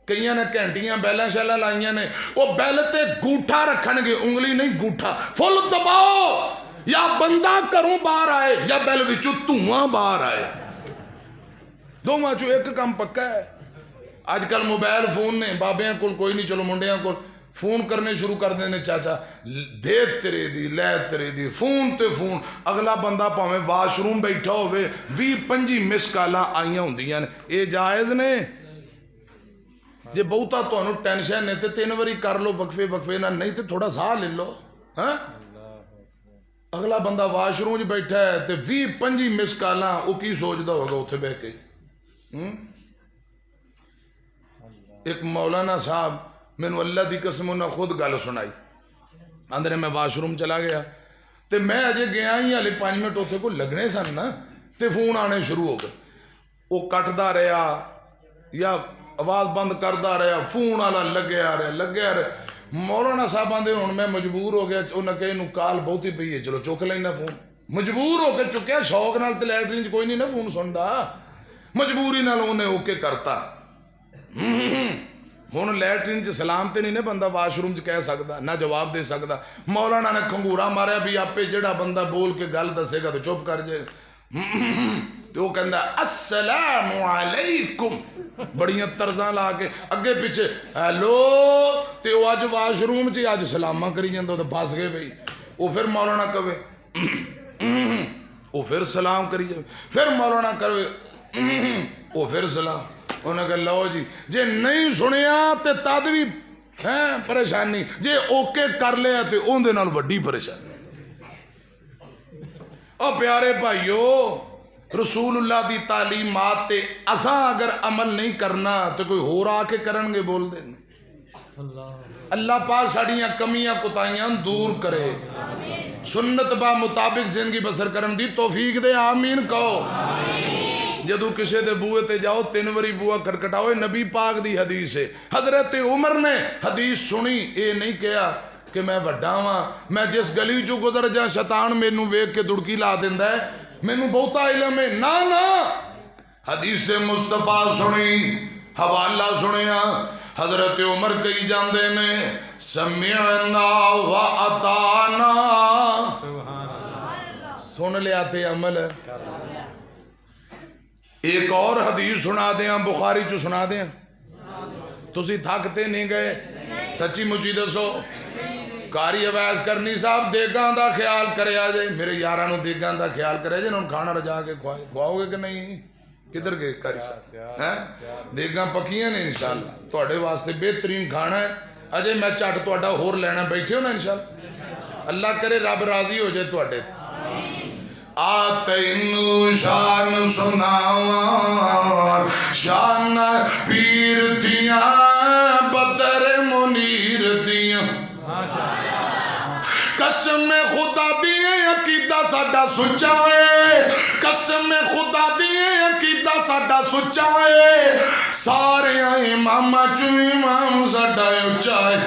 کئیاں نے گھنٹیاں بیلاں شیلاں لائیاں نے، وہ بیل تے گوٹھا رکھن گے، انگلی نہیں گوٹھا، فل دباؤ یا بندہ کروں باہر آئے یا بیل وچوں دھواں باہر آئے، دوواں چوں ایک کام پکا ہے۔ آج کل موبائل فون نے، بابیاں کول کوئی نہیں، چلو منڈیاں کول فون کرنے شروع کر دینے، چاچا دے تیرے دی لے تیرے دی، فون تے فون، اگلا بندہ پاویں واش روم بیٹھا ہوئے 20-25 مس کالاں آئیاں ہوندیاں نے، اے جائز نے؟ جے بہتا تو انہوں ٹینشن ہے تے 3 واری کر لو وقفے نہ، نہیں تے تھوڑا سا لے لو۔ اگلا بندہ واش روم جی بیٹھا ہے تے 20-25 مس کالاں، وہ کی سوچدا ہوگا اتھے بہ کے۔ ایک مولانا صاحب میں نے اللہ دی قسم انہوں نے خود گل سنائی، اندرے میں واش روم چلا گیا تے میں اجے گیا ہی ہلے 5 منٹ اتھے کو لگنے سن نا تے فون آنے شروع ہو گئے، وہ کٹدا رہا یا آواز بند کردا رہا، فون والا لگے آ رہا۔ مولانا صاحب آندے ہن میں مجبور ہو گیا، انہاں کہ انہوں کال بہت ہی پئی ہے، چلو چک لینا فون، مجبور ہو کے چکیا، شوق نال تے لیٹرین کوئی نہیں نا فون سندا، مجبوری نال انہیں اوکے کرتا۔ ہن لیٹرین چ سلام تے نہیں نا بندہ واش روم چ کہہ سکدا، نہ جواب دے سکدا۔ مولانا نے کھنگورا ماریا بھی آپے جڑا بندہ بول کے گل دسے گا تو چپ کر جائے، تو وہ کہندا السلام علیکم، بڑیاں طرزاں لا کے اگے پیچھے ہیلو، تے وہ اج واش روم چ اج سلامہ کری جاندا تے پھس گئے بھئی۔ وہ پھر مولانا کہے وہ پھر سلام کری جائے، پھر مولانا کرے وہ پھر سلام، انہوں نے کہا لو جی جے نہیں سنیا تے تد بھی ہے پریشانی جے اوکے کر لیا تے اون دے نال وڈی پریشانی او پیارے بھائیو رسول اللہ دی تعلیمات تے اساں اگر عمل نہیں کرنا تو کوئی ہور آ کے کرن گے بول دیں اللہ پاک ساڑیاں کمیاں کتائیاں دور کرے سنت با مطابق زندگی بسر کرن دی توفیق دے آمین کہو جدو کسے دے بوئے تے جاؤ 3 وری بوئا کھٹکھٹاؤ نبی پاک دی حدیث ہے حضرت عمر نے حدیث سنی اے نہیں کہا کہ میں وڈا ہاں میں جس گلی چو گزر جا شیطان مینوں ویکھ کے دڑکی لا دیندا ہے مینوں بہتا علم ہے نا حدیث مصطفیٰ سنی حوالہ سنیا حضرت عمر کہی جاندے نے سمعنا و اطعنا سن لیا تے عمل ایک اور حدیث سنا دیں بخاری چو سنا دیں تسی تھکتے نہیں گئے سچی مچی دسو کاری عویز کرنی صاحب دیگاں دا خیال کرے آجے میرے یارانو دیگاں دا خیال کرے آجے انہوں کھانا رجا کے کھواؤ گے کہ نہیں کدھر گئے کاری صاحب دیگاں پکیاں نے انشاءاللہ توڑے واسطے بہترین کھانا ہے اجے میں چاٹ توڑا ہور لینا بیٹھے ہو نا انشاءاللہ اللہ کرے رب راضی ہو جائے توڑے آتینو شان سناوان شان پیر دیاں بدر منیر دیاں قسم خدا دیئے عقیدہ ساڈا سچا ہے قسم خدا دیئے عقیدہ ساڈا سچا ہے سارے امام چو امام ساڈا اچا ہے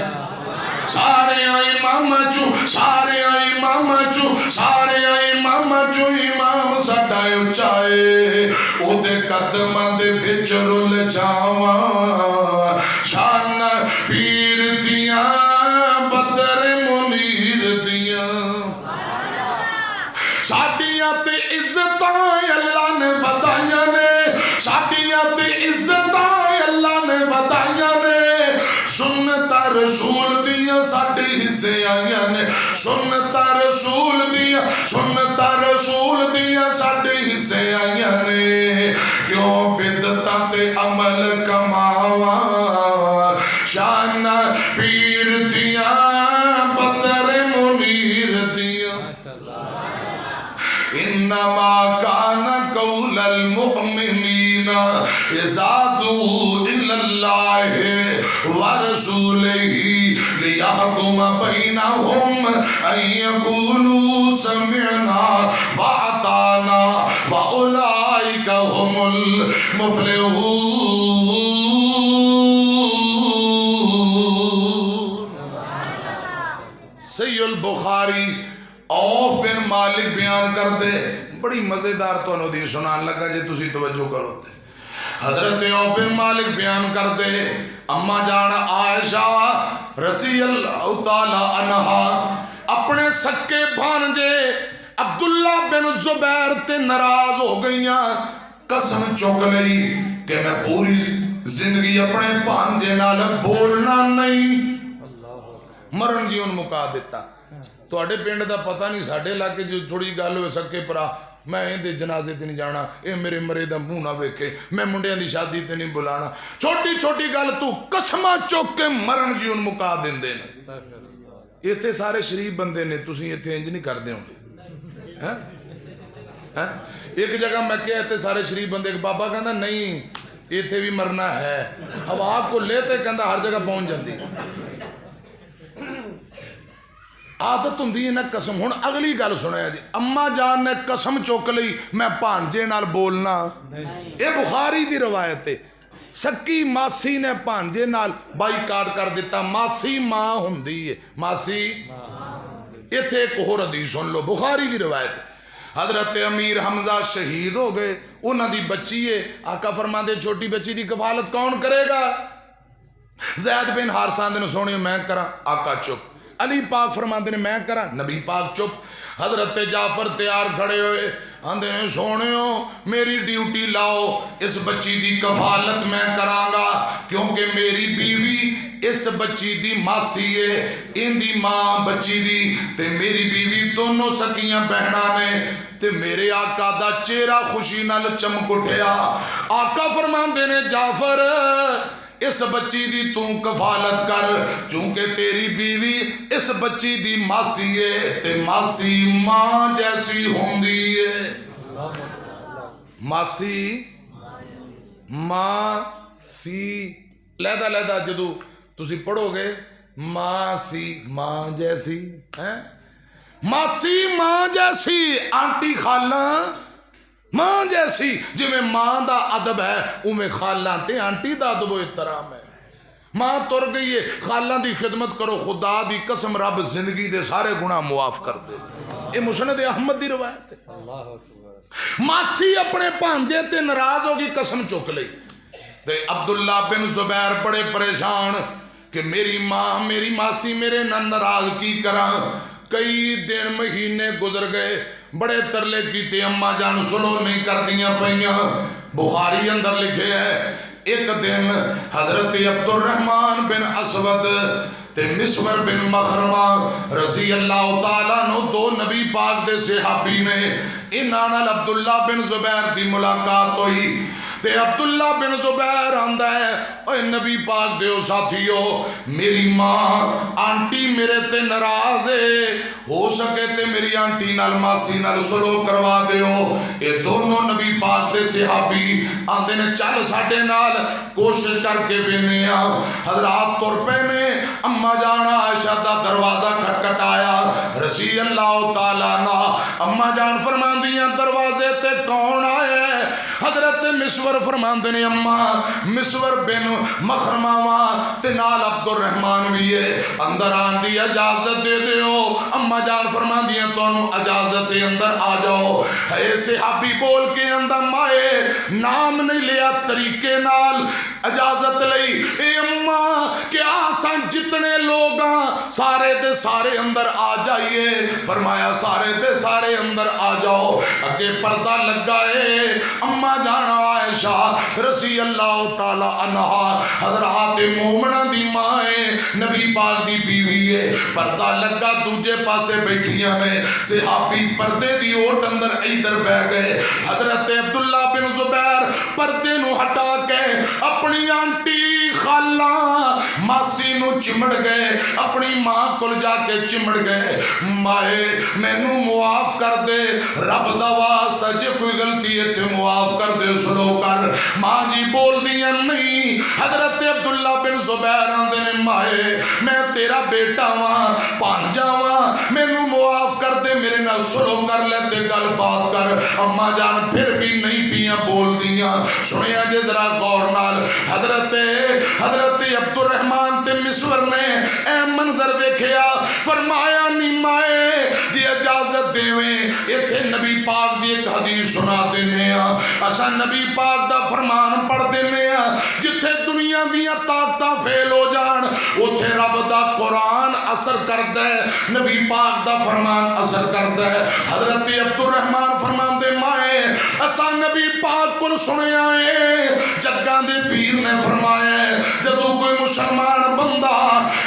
سارے امام چو سارے امام چو سارے امام چو امام ساڈا اچا ہے او دے قدم دے وچ رل جاواں شان پیر دیاں بدر منیر دیاں ساڈیاں تے عزتاں اللہ نے بدائیاں نے ساڈیاں تے عزتاں اللہ نے بدائیاں نے سنتا رسول دیاں ساڈے حصے آئیاں نے سنتا رسول دیاں ساڈے حصے آئیاں نے کیوں بدعتاں تے عمل کماواں شان پیر دیاں بدر منیر دیاں انما کان قول المؤمنین اذا دعوا الی اللہ ورسولہ لیحکم بینہم ان یقولوا سمعنا واطعنا واولئک هم المفلحون صحیح البخاری اوف بن مالک بیان کر دے بڑی مزیدار تو انہوں سنان لگا جے تسی توجہ کرو دے حضرت اوف بن مالک بیان کر دے اما جان عائشہ رضی اللہ تعالی عنہ اپنے سکے بھانجے عبداللہ بن زبیر تے ناراض ہو گئیاں قسم چک لئی کہ میں پوری زندگی اپنے بھانجے نال بولنا نہیں مرن جی ان مکا دیتا تو اڈے پینڈ دا پتہ نہیں ساڑھے علاقے جو تھوڑی گال ہوئے سکے پرا میں دے جنازے تے نہیں جانا اے میرے مرے دا منہ نہ ویکھے میں منڈیاں دی شادی تے نہیں بلانا چھوٹی چھوٹی گال تو قسمہ چوک کے مرن جی ان مکا دین دے یہ تھے سارے شریف بندے نے تسی یہ تھے انج نہیں کر دے ہوں ایک جگہ میں کہے تھے سارے شریف بندے ایک بابا کہندا نہیں یہ تھے بھی مرنا ہے ہوا کو لیتے کہندا ہر جگہ پہنچ جاندی عادت ہوندی ہے نا قسم ہن اگلی گل سنیا جی اما جان نے قسم چوک لئی میں بھانجے نال بولنا اے بخاری دی روایت ہے سکی ماسی نے بھانجے نال بائیکاٹ کر دیتا ماسی ماں ہوندی ہے ماسی ایتھے ایک اور حدیث سن لو بخاری دی روایت ہے حضرت امیر حمزہ شہید ہو گئے انہاں دی بچی ہے آقا فرماندے چھوٹی بچی دی کفالت کون کرے گا زید بن حارثہ نے سونے میں کرا آقا چپ علی پاک فرماندے نے میں کرا نبی پاک چپ حضرت جعفر تیار کھڑے ہوئے آندے نے سونےو میری ڈیوٹی لاؤ اس بچی دی کفالت میں کرانگا کیونکہ میری بیوی اس بچی دی ماسی ہے ان دی ماں بچی دی تے میری بیوی دونوں سکیاں بہنا نے تے میرے آقا دا چہرہ خوشی نال چمک اٹھیا آقا فرماندے نے جعفر اس بچی دی تو کفالت کر، چونکہ تیری بیوی اس بچی دی ماسی ہے تے ماسی ماں جیسی ہوندی ہے۔ ماسی ماں سی لہدا لہدا جدو تسی پڑھو گے ماسی ماں جیسی ہیں، ماسی ماں جیسی، آنٹی خالہ ماں جیسی، جی میں ماں دا ادب ہے اویں خالہ تے آنٹی دا ادب و احترام ہے۔ ماں تر گئی ہے، خالہ دی خدمت کرو، خدا دی قسم رب زندگی دے سارے گناہ معاف کر دے۔ یہ مسند احمد دی روایت ہے۔ ماسی اپنے پانجے تے ناراض ہوگی، قسم چک لئی تے عبداللہ بن زبیر بڑے پریشان کہ میری ماں میری ماسی میرے ناراض کی کرا۔ کئی دن مہینے گزر گئے، بڑے ترلے کیتے، اماں جان سلو نہیں کر دیاں پئیاں۔ بخاری اندر لکھے ہے ایک دن حضرت عبد الرحمن بن اسود تے مسور بن مخرمہ رضی اللہ تعالیٰ نو دو نبی پاک دے صحابی نے انہاں نال عبداللہ بن زبیر دی ملاقات ہوئی تے عبداللہ بن زبیر آندہ ہے اے نبی پاک دیو ساتھیو میری ماں آنٹی میرے تے ناراض ہے، ہو سکے تے میری آنٹی نال ماسی نال سلو کروا دیو۔ اے دونوں نبی پاک دے صحابی آندے نے چل ساڈے نال کوشش کر کے وینے حضرات تر پہنے۔ اماں جان عائشہ دا دروازہ کھٹکھٹایا، رضی اللہ تعالیٰ عنہ اماں جان فرماندیاں دروازے تے کون آئے؟ حضرت مسور فرماندے نے اماں مسور بن مخرمہ تے نال عبد الرحمن بھی ہے، اندر آن دی اجازت دے دیو۔ اماں جان فرماندیاں تونوں اجازت دے اندر آ جاؤ۔ اے صحابی بول کے اندر مائے نام نہیں لیا، طریقے نال اجازت لئی۔ اے اماں کیا سن جتنے لوگاں سارے دے سارے اندر آ جائیے، فرمایا سارے دے سارے اندر آ جاؤ۔ اگے پردہ لگا ہے، اماں جانا عائشہ رضی اللہ تعالی عنہا حضرات مومنہ دی ماں ہے، نبی پاک دی بیوی ہے، پردہ لگا دوجے پاسے بیٹھیاں نے، صحابی پردے دی اوٹ اندر ادھر بہ گئے۔ حضرت عبداللہ بن زبیر پردے نو ہٹا کے اپنی آنٹی خالہ ماسی نو چمڑ گئے، اپنی ماں کل جا کے چمڑ گئے، مائے میں نو معاف کر دے، رب دا واسطہ جے کوئی غلطی ہے تے معاف کر دے، سلو کر۔ ماں جی بول دیا نہیں۔ حضرت عبداللہ بن زبیر آندے نے مائے میں تیرا بیٹا واں پانجا واں، میں نو معاف کر دے، میرے نال سلو کر لے تے گل بات کر۔ اماں جان پھر بھی نہیں پیاں بول دیاں، سنیا جے ذرا غور نال۔ حضرت عبد الرحمن تے مسور نے اے منظر ویکھیا، فرمایا نہیں مائے جی اجازت دیویں، ایتھے نبی پاک دی ایک حدیث سنا دینے ہاں، اسا نبی پاک دا فرمان پڑھ دینے ہاں، جتھے دنیا دیاں طاقتاں فیل ہو جان اوتھے رب دا قرآن اثر کردہ ہے، نبی پاک دا فرمان اثر کردہ ہے۔ حضرت عبد الرحمن فرمان دے مائے اسا نبی پاک کو سنے آئے، جگہ دے پیر نے فرمایا جدو کوئی مسلمان بندہ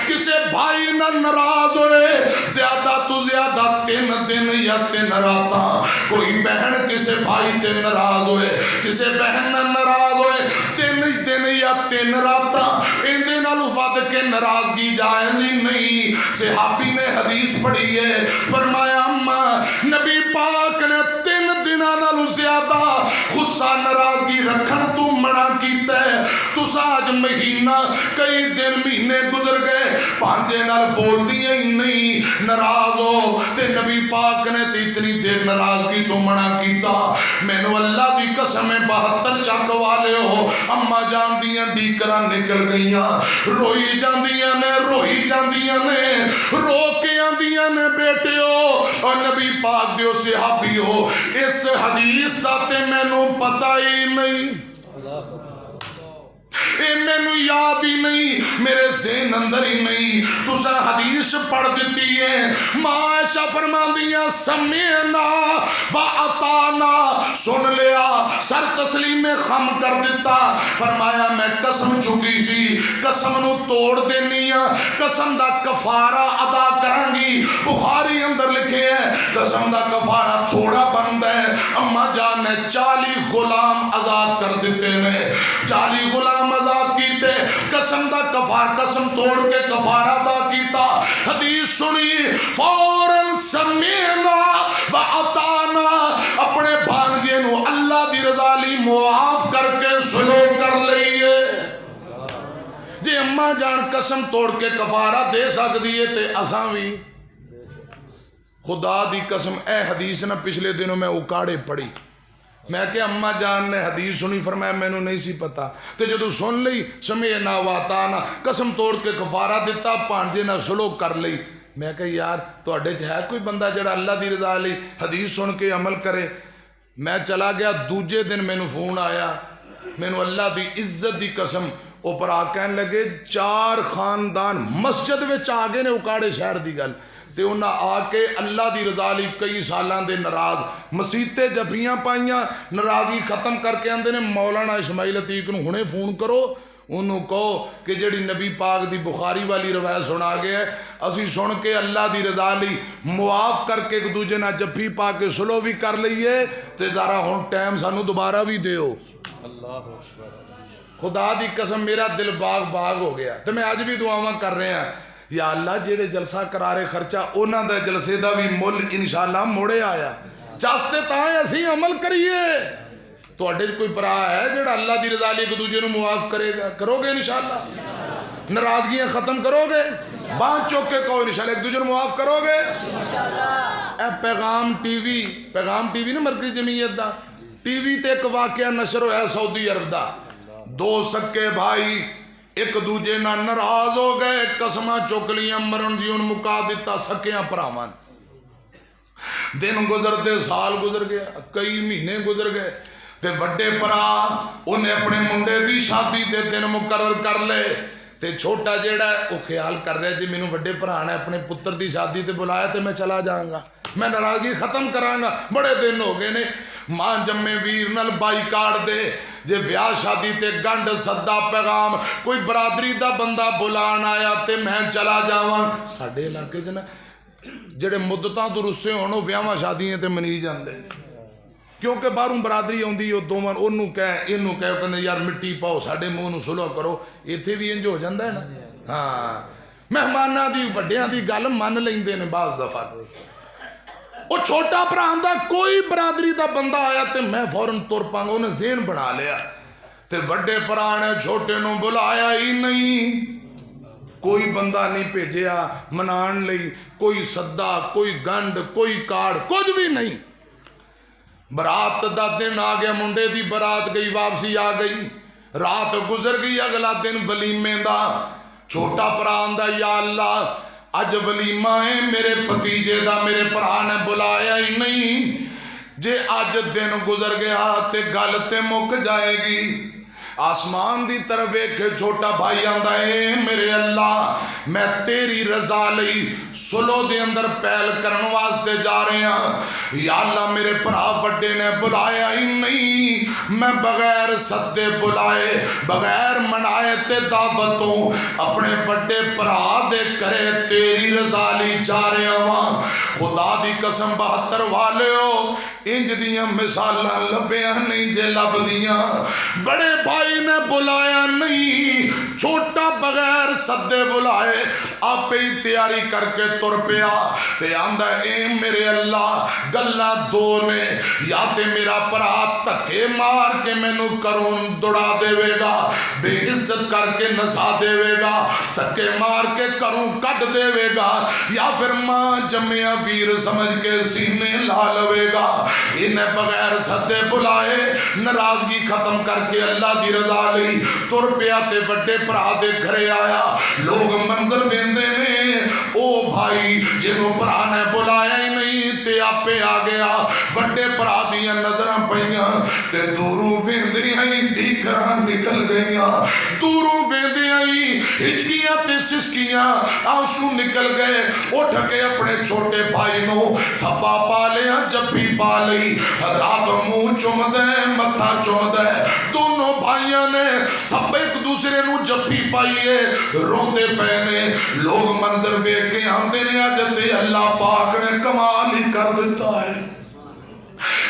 کسے بھائی نہ ناراض ہوئے زیادہ تو زیادہ 3 دن یا 3 راتاں، کوئی بہن کسے بھائی تے ناراض ہوئے، کسے بہن نہ ناراض ہوئے 3 دن یا 3 راتاں، اندے نالو ود کے ناراضگی جائز ہی نہیں۔ صحابی نے حدیث پڑھی ہے، فرمایا اماں نبی پاک نے 3 دنوں نالو زیادہ غصہ ناراضگی رکھن تو منع کیتا ہے، تسا آج مہینہ کئی دن مہینے گزر گئے پانجے نال بول دیا ہی نہیں، ناراض ہو تے نبی پاک نے تے اتنی دیر ناراضگی تو منع کیتا۔ میں نو اللہ دی قسم 72 چک والے ہو، اماں جان دیاں ڈیکراں نکل گئیاں، روئی جاندیاں نے رو کے آندیاں نے بیٹے ہو اور نبی پاک دیو صحابی ہو، اس حدیث ساتے میں نو پتہ ہی نہیں، اے میں نو یاد ہی نہیں، میرے ذہن اندر ہی نہیں، تسا حدیث پڑھ دیتی ہے۔ ماں عائشہ فرمان دیا سمعنا و اطعنا، سن لیا سر تسلیم خم کر دیتا، فرمایا میں قسم چکی سی، قسم نو توڑ دینیا، قسم دا کفارہ ادا کرانگی۔ بخاری اندر لکھے ہیں قسم دا کفارہ تھوڑا بند ہے، اماں جان نے 40 غلام آزاد کر دیتے ہیں، 40 غلام آزاد کیتے، قسم دا کفار قسم توڑ کے کفارہ ادا کیتا حدیث سنی فوراً سمینا و اطانا اپنے بھانجے نو اللہ دی رضا لی معاف کر کے سلو کر لئیے جی اماں جان قسم توڑ کے کفارہ دے سکتی ہے تے اساں بھی خدا دی قسم اے حدیث نہ پچھلے دنوں میں اکاڑے پڑی میں کہ اماں جان نے حدیث سنی فرمایا میں نے نہیں سی پتا تے جدو سن لئی سمینا واتانا قسم توڑ کے کفارہ دیتا پانجے نہ سلوک کر لئی میں کہ یار تو اڈے ہے کوئی بندہ جڑا اللہ دی رضا لئی حدیث سن کے عمل کرے میں چلا گیا دوجے دن میں نے فون آیا میں نے اللہ دی عزت دی قسم اوپر آ کہنے لگے 4 خاندان مسجد وچ آگے نے اکاڑے شہر دی گل تے انہاں آ کے اللہ دی رضا لی کئی سالان دے ناراض مسیتے جفیاں پائیاں ناراضی ختم کر کے آندے نے مولانا اسماعیل عتیق نو ہنے فون کرو انہوں کہو کہ جڑی نبی پاک دی بخاری والی روایت سنا گیا ہے اسی سن کے اللہ دی رضا لی معاف کر کے ایک دوجے نہ جفی پا کے سلو بھی کر لئیے تے ذرا ہن ٹائم سانو دوبارہ بھی دیو اللہ خدا دی قسم میرا دل باغ باغ ہو گیا تو میں آج بھی دعاواں کر رہے ہیں یا اللہ جیڑے جلسہ کرارے خرچہ اونا دا جلسے دا بھی مل انشاءاللہ موڑے آیا چاستے تاہیں اسی عمل کریے تو اڈے کوئی برا ہے جیڑا اللہ دی رضا لی ایک دوجے نو معاف کرے گا کرو گے انشاءاللہ ناراضگیاں ختم کرو گے بانچ چوک کے کہو انشاءاللہ ایک دوجے نو معاف کرو گے اے پیغام ٹی وی نا مرکز جمعیت دا ٹی وی تے ایک واقعہ نشر ہوا ہے سعودی عرب دا 2 سکے بھائی ایک دوجے نہ ناراض ہو گئے قسمہ چوکلیاں مرن جی ان مکا دیتا سکیاں پرامان دن گزرتے سال گزر گیا کئی مہینے گزر گئے تے بڑے پرا انہیں اپنے منڈے دی شادی دے دن مقرر کر لے تے چھوٹا جیڑا ہے وہ خیال کر رہے جی میں نے بڑے پرانا ہے اپنے پتر دی شادی تے بلایا تے میں چلا جاؤں گا میں ناراضگی ختم کروں گا بڑے دن ہو گئے نے ماں جمے ویر نل بائی کارڈ دے جے بیاہ شادی تے گنڈ صدا پیغام کوئی برادری دا بندہ بلان آیا تے میں چلا جاواں ساڑھے علاقے جنا جڑے مدتاں تو رسے ہونو بیاہاں شادیاں تے منی جاندے کیونکہ باہروں برادری ہوندی وہ دوواں انہوں کہے انہوں کہے یار مٹی پاؤ ساڑھے منہ نو سلو کرو ایتھے بھی انج ہو جاندہ ہے نا ہاں مہماناں دی بڑیاں دی گل من لیندے نے بعض دفعہ وہ چھوٹا پراندا کوئی برادری دا بندہ آیا تے میں فوراں تر پانگا انہیں ذہن بنا لیا تے بڑے پرانے چھوٹے نو بلایا ہی نہیں کوئی بندہ نہیں بھیجیا منان لئی کوئی صدا کوئی گنڈ کوئی کارڈ کچھ بھی نہیں برات دا دن آ گیا منڈے دی برات گئی واپسی آ گئی رات گزر گئی اگلا دن ولیمے دا چھوٹا پراندا یا اللہ اج ولیمہ ہے میرے پتیجے دا میرے پرا نے بلایا ہی نہیں جے آج دن گزر گیا تے گل تے مک جائے گی آسمان دی طرف ایک چھوٹا بھائی آندہ ہے میرے اللہ میں تیری رضا لئی سلو دے اندر پہل کرن واسطے جا رہے ہیں یا اللہ میرے پرا بڑے نے بلایا ہی نہیں میں بغیر صدے بلائے بغیر منائے تے دعوتوں اپنے بڑے پرا دے کرے تیری رضا لئی جا رہے ہیں خدا دی قسم 72 والے ہو انج دیاں مثالاں لبیاں نہیں جے لب دیاں بڑے بھائی نے بلایا نہیں چھوٹا بغیر صدے بلائے آپ ہی تیاری کر کے تر پیا تے آندہ اے میرے اللہ گلہ دو نے یا تے میرا پرا تکے مار کے میں نو کرون دڑا دے وے گا بے عزت کر کے نسا دے وے گا تکے مار کے کرون کٹ دے وے گا یا پھر ماں جمعہ ویر سمجھ کے سینے لا لوے گا انہیں بغیر صدے بلائے ناراضگی ختم کر کے اللہ دی رضا لئی تر پیا تے بڑے پرا دے گھرے آیا لوگ منظر بیندے نے او بھائی جنہوں پرا نے بلایا ہی نہیں تے آپے آ گیا بڑے پرا دیا نظرہ پہیاں تے دوروں بیندے آئی ڈیکران نکل گئیاں دوروں بیندے آئی ہچکیاں تے سسکیاں آنسو نکل گئے اٹھ کے اپنے چھوٹے بھائی نو تھپا پا لیا جب بھی پا لئی رات منہ چم دے متھا چم دے دونوں بھائیاں نے تھپ ایک دوسرے نو جب بھی پائیے روندے پہنے لوگ منظر بے کے آندے نے آجتے اللہ پاک نے کمال ہی کر دیتا ہے